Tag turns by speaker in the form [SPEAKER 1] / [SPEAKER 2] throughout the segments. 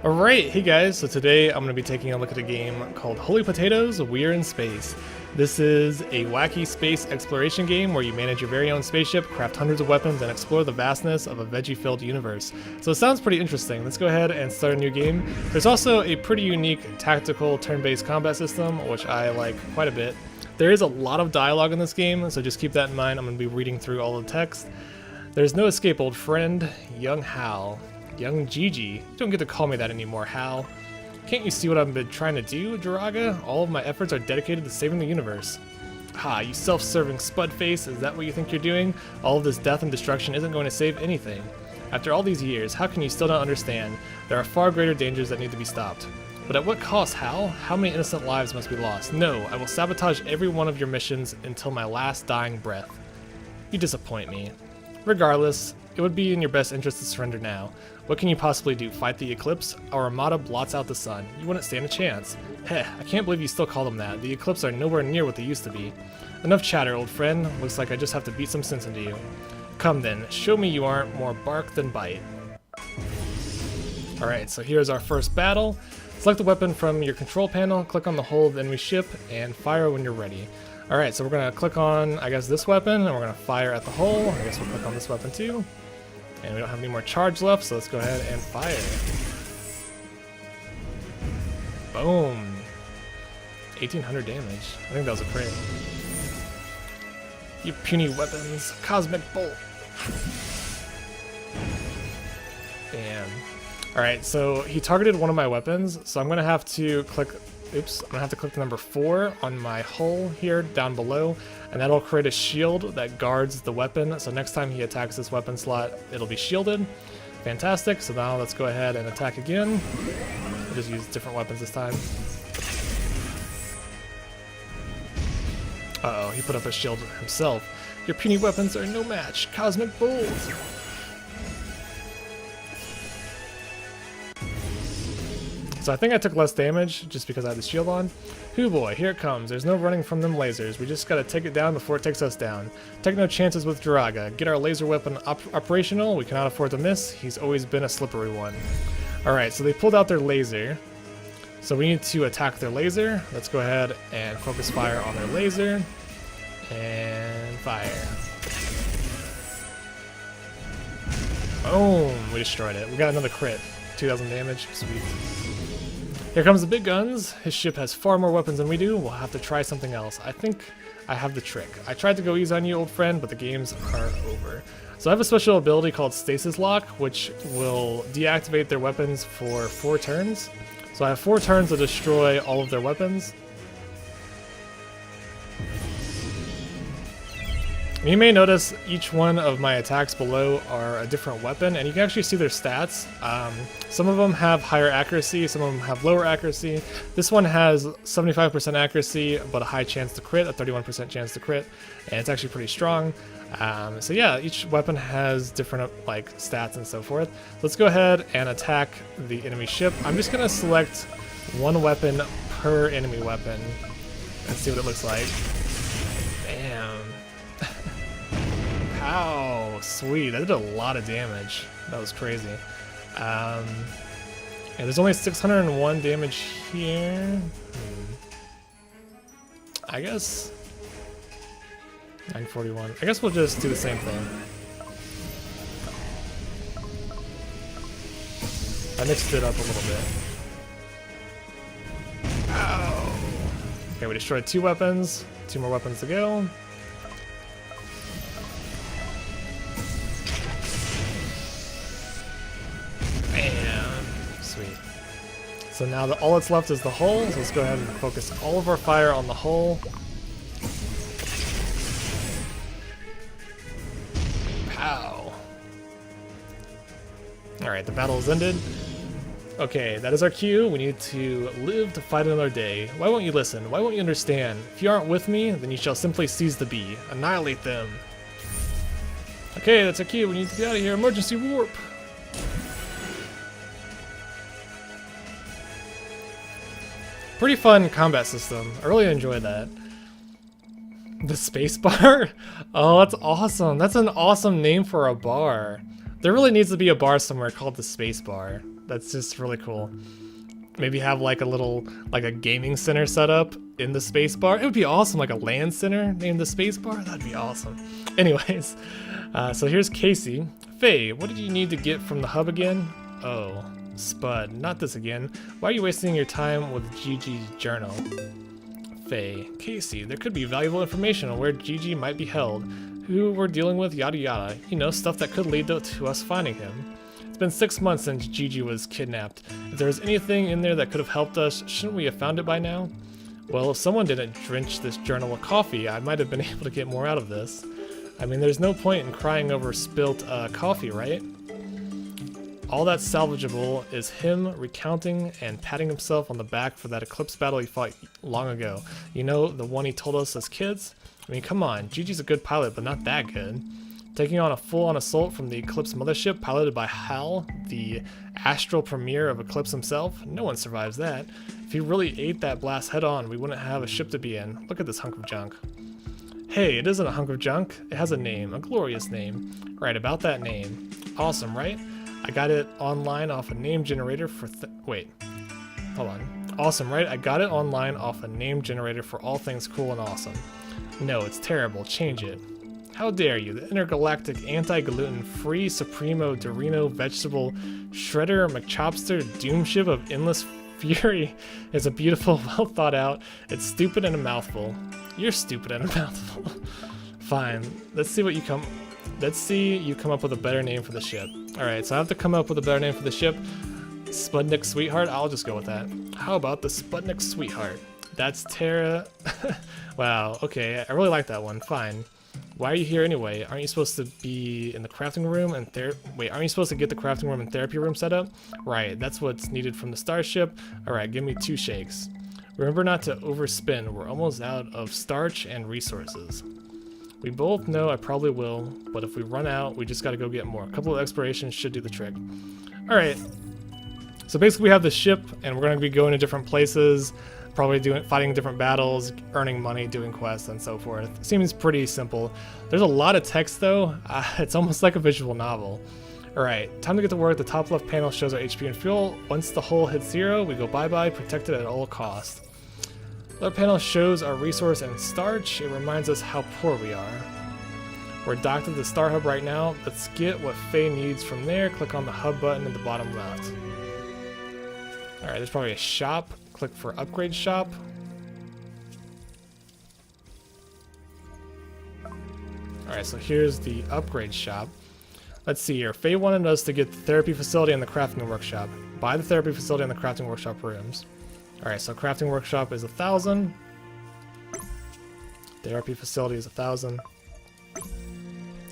[SPEAKER 1] Alright, hey guys, so today I'm going to be taking a look at a game called Holy Potatoes, We're in Space. This is a wacky space exploration game where you manage your very own spaceship, craft hundreds of weapons, and explore the vastness of a veggie-filled universe. So it sounds pretty interesting. Let's go ahead and start a new game. There's also a pretty unique tactical turn-based combat system, which I like quite a bit. There is a lot of dialogue in this game, so just keep that in mind. I'm going to be reading through all the text. There's no escape, old friend. Young Hal. Young Gigi. You don't get to call me that anymore, Hal. Can't you see what I've been trying to do, Jiraga? All of my efforts are dedicated to saving the universe. Ha, you self-serving spud face, is that what you think you're doing? All of this death and destruction isn't going to save anything. After all these years, how can you still not understand? There are far greater dangers that need to be stopped. But at what cost, Hal? How many innocent lives must be lost? No, I will sabotage every one of your missions until my last dying breath. You disappoint me. Regardless, it would be in your best interest to surrender now. What can you possibly do? Fight the eclipse? Our armada blots out the sun. You wouldn't stand a chance. Heh, I can't believe you still call them that. The eclipse are nowhere near what they used to be. Enough chatter, old friend. Looks like I just have to beat some sense into you. Come then, show me you aren't more bark than bite. Alright, so here's our first battle. Select the weapon from your control panel, click on the hull of the enemy ship, and fire when you're ready. Alright, so we're going to click on, I guess, this weapon, and we're going to fire at the hull. I guess we'll click on this weapon too. And we don't have any more charge left, so let's go ahead and fire. Boom. 1800 damage. I think that was a crit. You puny weapons. Cosmic Bolt. Damn. Alright, so he targeted one of my weapons, so I'm going to have to click... Oops, I'm going to have to click the number 4 on my hull here down below, and that'll create a shield that guards the weapon, so next time he attacks this weapon slot, it'll be shielded. Fantastic, so now let's go ahead and attack again. We'll just use different weapons this time. Uh-oh, he put up a shield himself. Your puny weapons are no match. Cosmic Bolt! So I think I took less damage just because I had the shield on. Hoo boy, here it comes. There's no running from them lasers. We just gotta take it down before it takes us down. Take no chances with Jiraga. Get our laser weapon operational. We cannot afford to miss. He's always been a slippery one. Alright, so they pulled out their laser. So we need to attack their laser. Let's go ahead and focus fire on their laser. And fire. Boom! We destroyed it. We got another crit. 2,000 damage. Sweet. Here comes the big guns. His ship has far more weapons than we do. We'll have to try something else. I think I have the trick. I tried to go easy on you, old friend, but the games are over. So I have a special ability called Stasis Lock, which will deactivate their weapons for 4 turns. So I have 4 turns to destroy all of their weapons. You may notice each one of my attacks below are a different weapon, and you can actually see their stats. Some of them have higher accuracy, some of them have lower accuracy. This one has 75% accuracy, but a high chance to crit, a 31% chance to crit, and it's actually pretty strong. So yeah, each weapon has different stats and so forth. Let's go ahead and attack the enemy ship. I'm just going to select one weapon per enemy weapon and see what it looks like. Damn. Ow, sweet. That did a lot of damage. That was crazy. And there's only 601 damage here. I guess 941. I guess we'll just do the same thing. I mixed it up a little bit. Ow. Okay, we destroyed 2 weapons. 2 more weapons to go. So now all that's left is the hull, so let's go ahead and focus all of our fire on the hull. Pow! Alright, the battle is ended. Okay, that is our cue. We need to live to fight another day. Why won't you listen? Why won't you understand? If you aren't with me, then you shall simply seize the bee. Annihilate them. Okay, that's our cue. We need to get out of here. Emergency warp! Pretty fun combat system. I really enjoyed that. The space bar? Oh, that's awesome. That's an awesome name for a bar. There really needs to be a bar somewhere called the space bar. That's just really cool. Maybe have like a little, like a gaming center set up in the spacebar. It would be awesome, like a LAN center named the spacebar. That'd be awesome. Anyways, so here's Casey. Faye, what did you need to get from the hub again? Oh, Spud, not this again. Why are you wasting your time with Gigi's journal? Faye, Casey, there could be valuable information on where Gigi might be held, who we're dealing with, yada yada. You know, stuff that could lead to us finding him. It's been 6 months since Gigi was kidnapped. If there was anything in there that could have helped us, shouldn't we have found it by now? Well, if someone didn't drench this journal with coffee, I might have been able to get more out of this. I mean, there's no point in crying over spilt coffee, right? All that's salvageable is him recounting and patting himself on the back for that Eclipse battle he fought long ago. You know, the one he told us as kids? I mean, come on, Gigi's a good pilot, but not that good. Taking on a full-on assault from the Eclipse mothership piloted by Hal, the astral premier of Eclipse himself? No one survives that. If he really ate that blast head-on, we wouldn't have a ship to be in. Look at this hunk of junk. Hey, it isn't a hunk of junk. It has a name, a glorious name. Right, about that name. Awesome, right? I got it online off a name generator for wait. Hold on. Awesome, right? I got it online off a name generator for all things cool and awesome. No, it's terrible. Change it. How dare you? The intergalactic anti-gluten free Supremo Dorino vegetable shredder McChopster doomship of endless fury is a beautiful, well thought out. It's stupid and a mouthful. You're stupid and a mouthful. Fine. Let's see you come up with a better name for the ship. Alright, so I have to come up with a better name for the ship. Sputnik Sweetheart? I'll just go with that. How about the Sputnik Sweetheart? That's Terra. Wow, okay, I really like that one. Fine. Why are you here anyway? Aren't you supposed to be in the crafting room and wait, aren't you supposed to get the crafting room and therapy room set up? Right, that's what's needed from the starship. Alright, give me 2 shakes. Remember not to overspin. We're almost out of starch and resources. We both know I probably will, but if we run out, we just gotta go get more. A couple of explorations should do the trick. Alright. So basically we have the ship, and we're gonna be going to different places, probably fighting different battles, earning money, doing quests, and so forth. Seems pretty simple. There's a lot of text though. It's almost like a visual novel. Alright, time to get to work. The top left panel shows our HP and fuel. Once the hull hits 0, we go bye-bye, protected at all costs. The other panel shows our resource and starch. It reminds us how poor we are. We're docked at the Star Hub right now. Let's get what Faye needs from there. Click on the hub button at the bottom left. Alright, there's probably a shop. Click for upgrade shop. Alright, so here's the upgrade shop. Let's see here. Faye wanted us to get the therapy facility and the crafting workshop. Buy the therapy facility and the crafting workshop rooms. Alright, so crafting workshop is 1,000. Therapy facility is 1,000.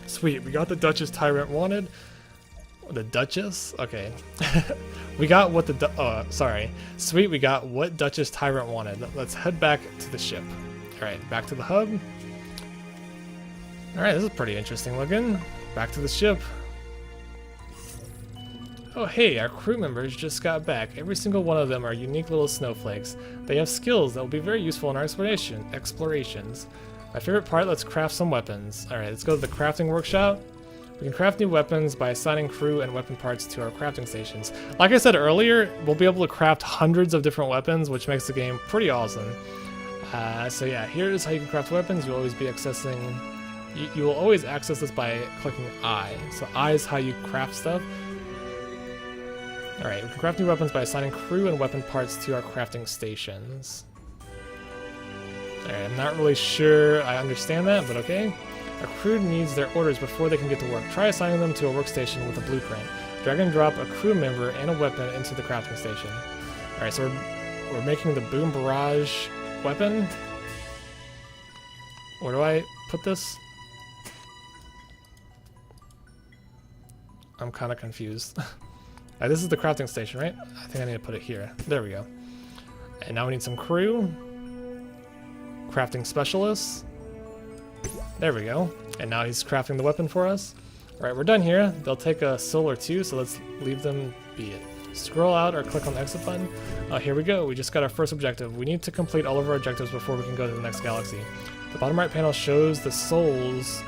[SPEAKER 1] Sweet, we got the Duchess Tyrant wanted. The Duchess? Okay. We got what Sweet, we got what Duchess Tyrant wanted. Let's head back to the ship. Alright, back to the hub. Alright, this is pretty interesting looking. Back to the ship. Oh hey, our crew members just got back. Every single one of them are unique little snowflakes. They have skills that will be very useful in our explorations. My favorite part, let's craft some weapons. Alright, let's go to the crafting workshop. We can craft new weapons by assigning crew and weapon parts to our crafting stations. Like I said earlier, we'll be able to craft hundreds of different weapons, which makes the game pretty awesome. So yeah, here's how you can craft weapons. You'll always be accessing... You will always access this by clicking I. So I is how you craft stuff. Alright, we can craft new weapons by assigning crew and weapon parts to our crafting stations. Alright, I'm not really sure I understand that, but okay. Our crew needs their orders before they can get to work. Try assigning them to a workstation with a blueprint. Drag and drop a crew member and a weapon into the crafting station. Alright, so we're making the Boom Barrage weapon. Where do I put this? I'm kind of confused. This is the crafting station, right? I think I need to put it here. There we go. And now we need some crew. Crafting specialists. There we go. And now he's crafting the weapon for us. Alright, we're done here. They'll take a soul or two, so let's leave them be it. Scroll out or click on the exit button. Here we go. We just got our first objective. We need to complete all of our objectives before we can go to the next galaxy. The bottom right panel shows the souls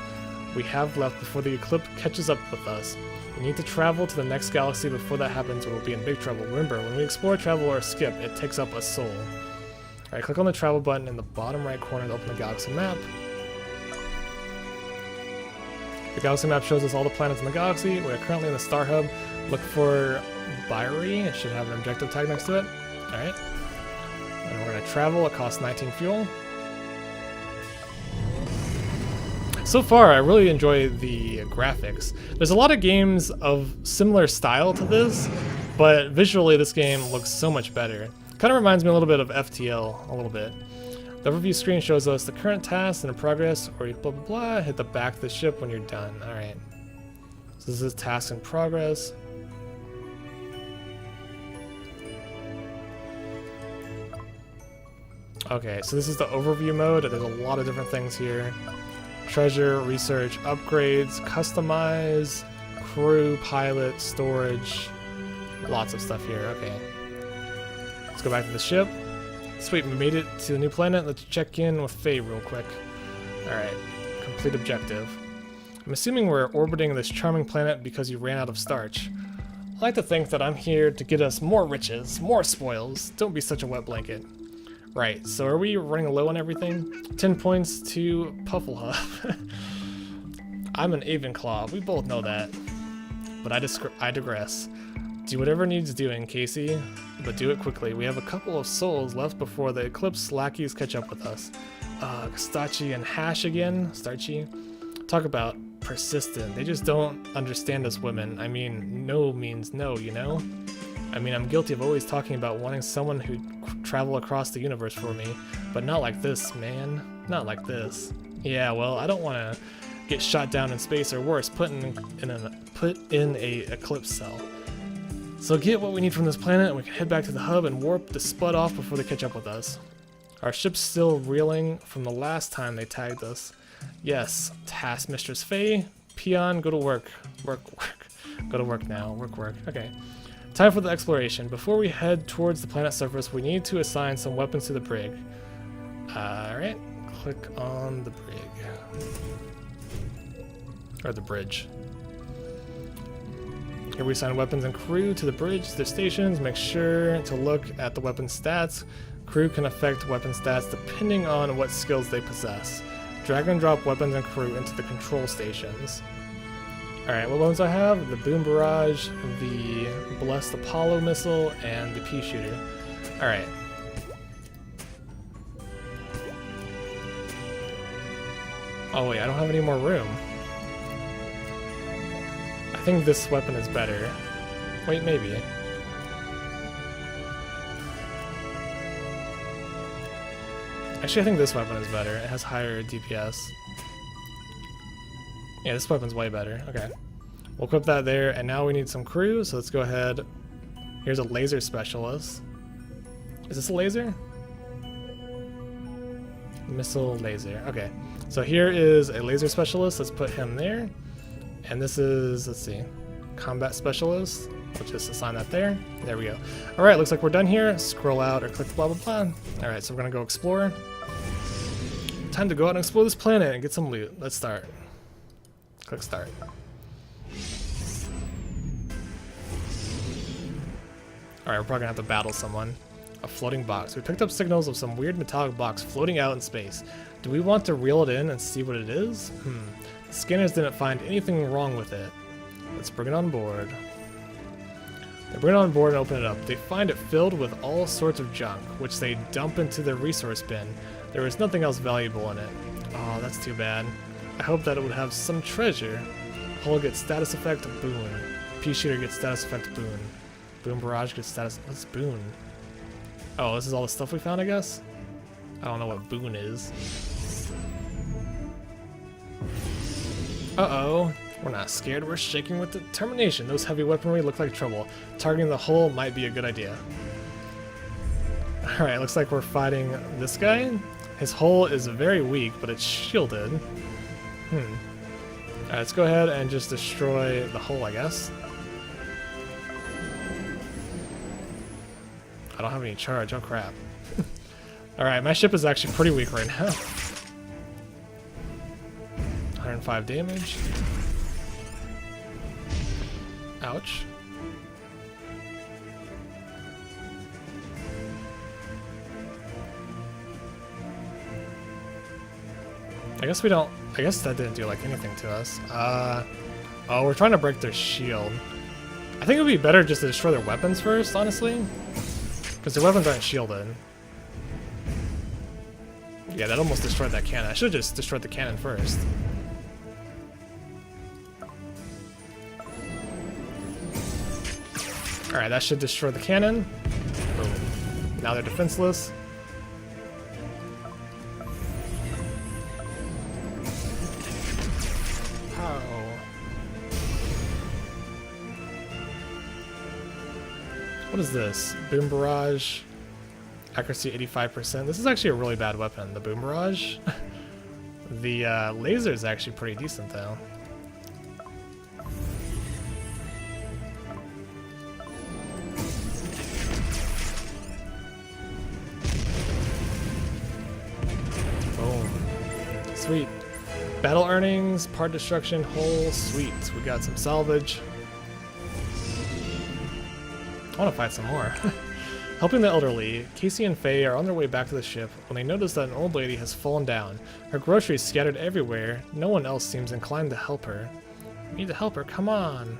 [SPEAKER 1] we have left before the eclipse catches up with us. We need to travel to the next galaxy before that happens or we'll be in big trouble. Remember, when we explore, travel, or skip, it takes up a soul. Alright, click on the travel button in the bottom right corner to open the galaxy map. The galaxy map shows us all the planets in the galaxy. We are currently in the Star Hub. Look for Byrie. It should have an objective tag next to it. Alright. And we're going to travel. It costs 19 fuel. So far, I really enjoy the graphics. There's a lot of games of similar style to this, but visually this game looks so much better. Kind of reminds me a little bit of FTL, a little bit. The overview screen shows us the current tasks and in progress, or blah blah blah, hit the back of the ship when you're done. Alright. So this is tasks in progress. Okay, so this is the overview mode. There's a lot of different things here. Treasure, research, upgrades, customize, crew, pilot, storage. Lots of stuff here. Okay. Let's go back to the ship. Sweet, we made it to the new planet. Let's check in with Faye real quick. Alright. Complete objective. I'm assuming we're orbiting this charming planet because you ran out of starch. I like to think that I'm here to get us more riches, more spoils. Don't be such a wet blanket. Right, so are we running low on everything? 10 points to Pufflehuff. I'm an Avenclaw, we both know that. But I digress. Do whatever needs doing, Casey, but do it quickly. We have a couple of souls left before the Eclipse lackeys catch up with us. Starchy and Hash again, Starchy. Talk about persistent. They just don't understand us women. I mean, no means no, you know? I mean, I'm guilty of always talking about wanting someone who'd travel across the universe for me, but not like this, man. Not like this. Yeah, well, I don't want to get shot down in space or worse, put in a eclipse cell. So get what we need from this planet, and we can head back to the hub and warp the Spud off before they catch up with us. Our ship's still reeling from the last time they tagged us. Yes, Task Mistress Faye, Peon, go to work. Work. Go to work now. Work. Okay. Time for the exploration. Before we head towards the planet's surface, we need to assign some weapons to the brig. Alright, click on the brig. Or the bridge. Here we assign weapons and crew to the bridge, to their stations. Make sure to look at the weapon stats. Crew can affect weapon stats depending on what skills they possess. Drag and drop weapons and crew into the control stations. Alright, what weapons I have? The Boom Barrage, the Blessed Apollo Missile, and the Pea Shooter. Alright. Oh wait, I don't have any more room. I think this weapon is better. Wait, maybe. Actually, I think this weapon is better. It has higher DPS. Yeah, this weapon's way better. Okay. We'll equip that there, and now we need some crew, so let's go ahead. Here's a laser specialist. Is this a laser? Missile laser. Okay. So here is a laser specialist. Let's put him there. And this is, let's see, combat specialist. We'll just assign that there. There we go. Alright, looks like we're done here. Scroll out or click blah blah blah. Alright, so we're gonna go explore. Time to go out and explore this planet and get some loot. Let's start. Click start. Alright, we're probably gonna have to battle someone. A floating box. We picked up signals of some weird metallic box floating out in space. Do we want to reel it in and see what it is? The scanners didn't find anything wrong with it. Let's bring it on board. They bring it on board and open it up. They find it filled with all sorts of junk, which they dump into their resource bin. There was nothing else valuable in it. Oh, that's too bad. I hope that it would have some treasure. Hull gets status effect boon. Pea Shooter gets status effect boon. Boom Barrage gets status. What's boon? Oh, this is all the stuff we found, I guess? I don't know what boon is. Uh-oh. We're not scared, we're shaking with determination. Those heavy weaponry look like trouble. Targeting the hull might be a good idea. Alright, looks like we're fighting this guy. His hull is very weak, but it's shielded. Alright, let's go ahead and just destroy the hull, I guess. I don't have any charge, oh crap. Alright, my ship is actually pretty weak right now. 5 damage. Ouch. I guess we don't... I guess that didn't do like anything to us. Oh, we're trying to break their shield. I think it would be better just to destroy their weapons first, honestly. Because their weapons aren't shielded. Yeah, that almost destroyed that cannon. I should have just destroyed the cannon first. Alright, that should destroy the cannon. Boom. Now they're defenseless. How? What is this? Boom barrage. Accuracy 85%. This is actually a really bad weapon, the boom barrage. The laser is actually pretty decent though. Boom. Sweet. Battle earnings, part destruction, hull, sweet. We got some salvage. I want to fight some more. Helping the elderly, Casey and Faye are on their way back to the ship when they notice that an old lady has fallen down. Her groceries scattered everywhere. No one else seems inclined to help her. We need to help her, come on.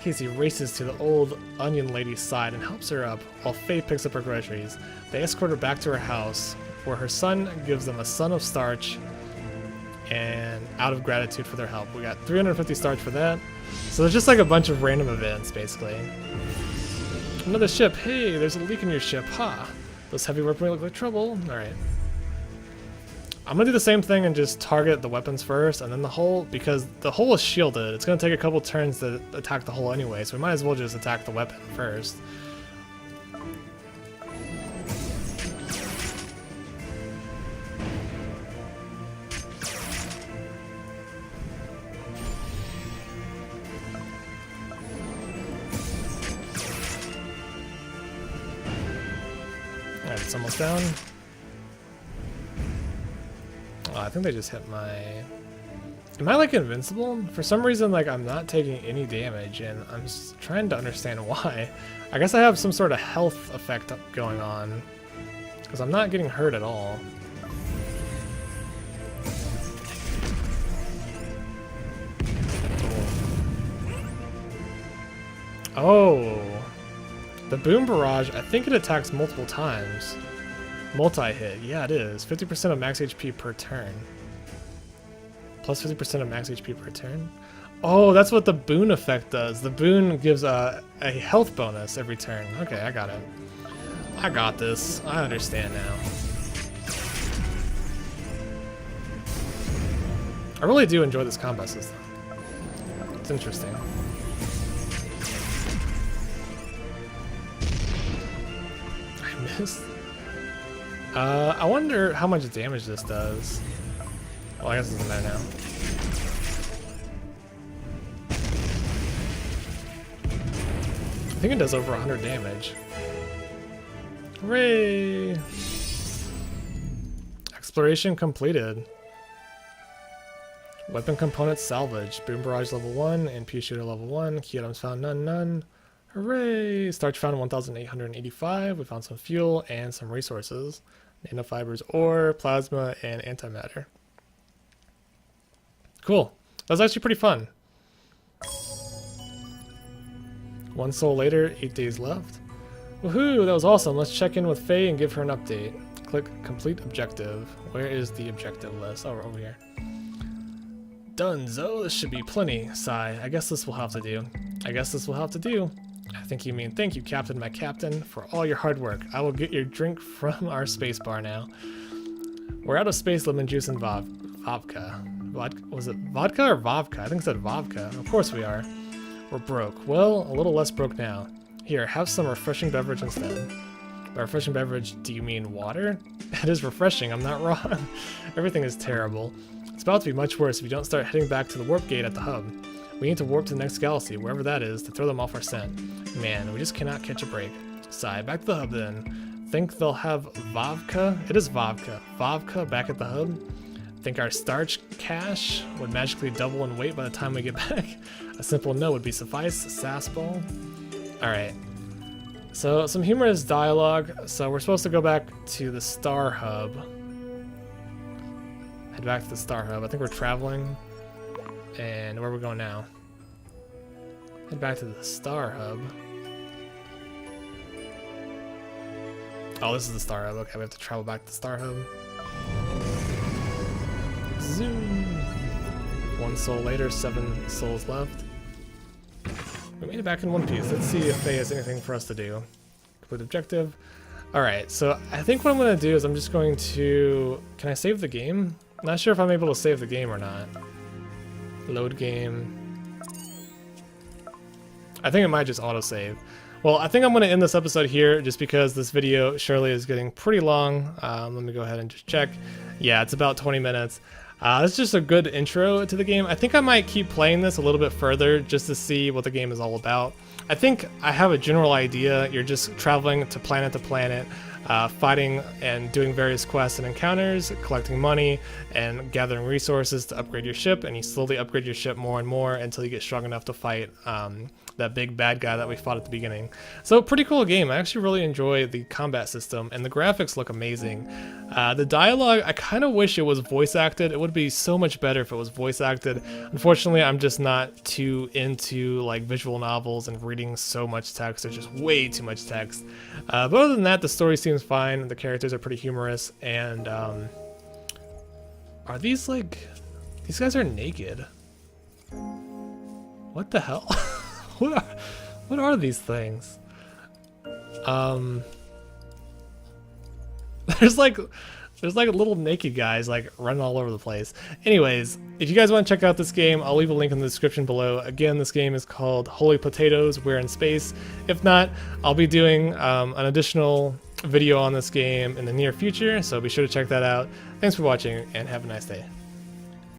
[SPEAKER 1] Casey races to the old onion lady's side and helps her up, while Faye picks up her groceries. They escort her back to her house, where her son gives them a son of starch, and out of gratitude for their help. We got 350 starch for that. So there's just like a bunch of random events, basically. Another ship. Hey, there's a leak in your ship. Ha! Those heavy weaponry look like trouble. Alright. I'm gonna do the same thing and just target the weapons first, and then the hull, because the hull is shielded. It's gonna take a couple turns to attack the hull anyway, so we might as well just attack the weapon first. Alright, it's almost down. Oh, I think they just hit my... Am I like invincible? For some reason, like I'm not taking any damage, and I'm just trying to understand why. I guess I have some sort of health effect going on, because I'm not getting hurt at all. Oh, the boom barrage, I think it attacks multiple times. Multi-hit, yeah it is. 50% of max HP per turn. Plus 50% of max HP per turn. Oh, that's what the boon effect does. The boon gives a health bonus every turn. Okay, I got it. I got this. I understand now. I really do enjoy this combat system. It's interesting. I missed. I wonder how much damage this does. Well, I guess it doesn't matter now. I think it does over 100 damage. Hooray! Exploration completed. Weapon components salvaged. Boom barrage level 1 and pea shooter level 1. Key items found none. Hooray! Starch found 1,885. We found some fuel and some resources. Nanofibers, ore, plasma, and antimatter. Cool. That was actually pretty fun. 1 soul later, 8 days left. Woohoo! That was awesome. Let's check in with Faye and give her an update. Click complete objective. Where is the objective list? Oh, we're over here. Donezo, this should be plenty. Sigh. I guess this will have to do. I think you mean thank you, Captain, my captain, for all your hard work. I will get your drink from our space bar now. We're out of space lemon juice and vodka. Was it vodka or vodka? I think it said vodka. Of course we are. We're broke. Well, a little less broke now. Here, have some refreshing beverage instead. By refreshing beverage, do you mean water? It is refreshing, I'm not wrong. Everything is terrible. It's about to be much worse if you don't start heading back to the warp gate at the hub. We need to warp to the next galaxy, wherever that is, to throw them off our scent. Man, we just cannot catch a break. Sigh, back to the hub then. Think they'll have vodka? It is vodka. Vodka back at the hub? Think our starch cache would magically double in weight by the time we get back? A simple no would be suffice. Sassball. Alright. So, some humorous dialogue. So, we're supposed to go back to the Star Hub. Head back to the Star Hub. I think we're traveling. And where are we going now? Head back to the Star Hub. Oh, this is the Star Hub. Okay, we have to travel back to the Star Hub. Zoom! 1 soul later, 7 souls left. We made it back in one piece. Let's see if Faye has anything for us to do. Complete objective. Alright, so I think what I'm going to do is I'm just going to... Can I save the game? I'm not sure if I'm able to save the game or not. Load game. I think it might just autosave. Well, I think I'm going to end this episode here just because this video surely is getting pretty long. Let me go ahead and just check. Yeah, it's about 20 minutes. It's just a good intro to the game. I think I might keep playing this a little bit further just to see what the game is all about. I think I have a general idea. You're just traveling to planet, fighting and doing various quests and encounters, collecting money and gathering resources to upgrade your ship, and you slowly upgrade your ship more and more until you get strong enough to fight that big bad guy that we fought at the beginning. So pretty cool game. I actually really enjoy the combat system, and the graphics look amazing. The dialogue, I kind of wish it was voice acted. It would be so much better if it was voice acted. Unfortunately, I'm just not too into like visual novels and reading so much text. There's just way too much text. But other than that, the story seems fine. The characters are pretty humorous, and are these like... These guys are naked. What the hell? What are these things? There's like little naked guys like running all over the place. Anyways, if you guys want to check out this game, I'll leave a link in the description below. Again, this game is called Holy Potatoes, We're in Space. If not, I'll be doing an additional video on this game in the near future, so be sure to check that out. Thanks for watching, and have a nice day.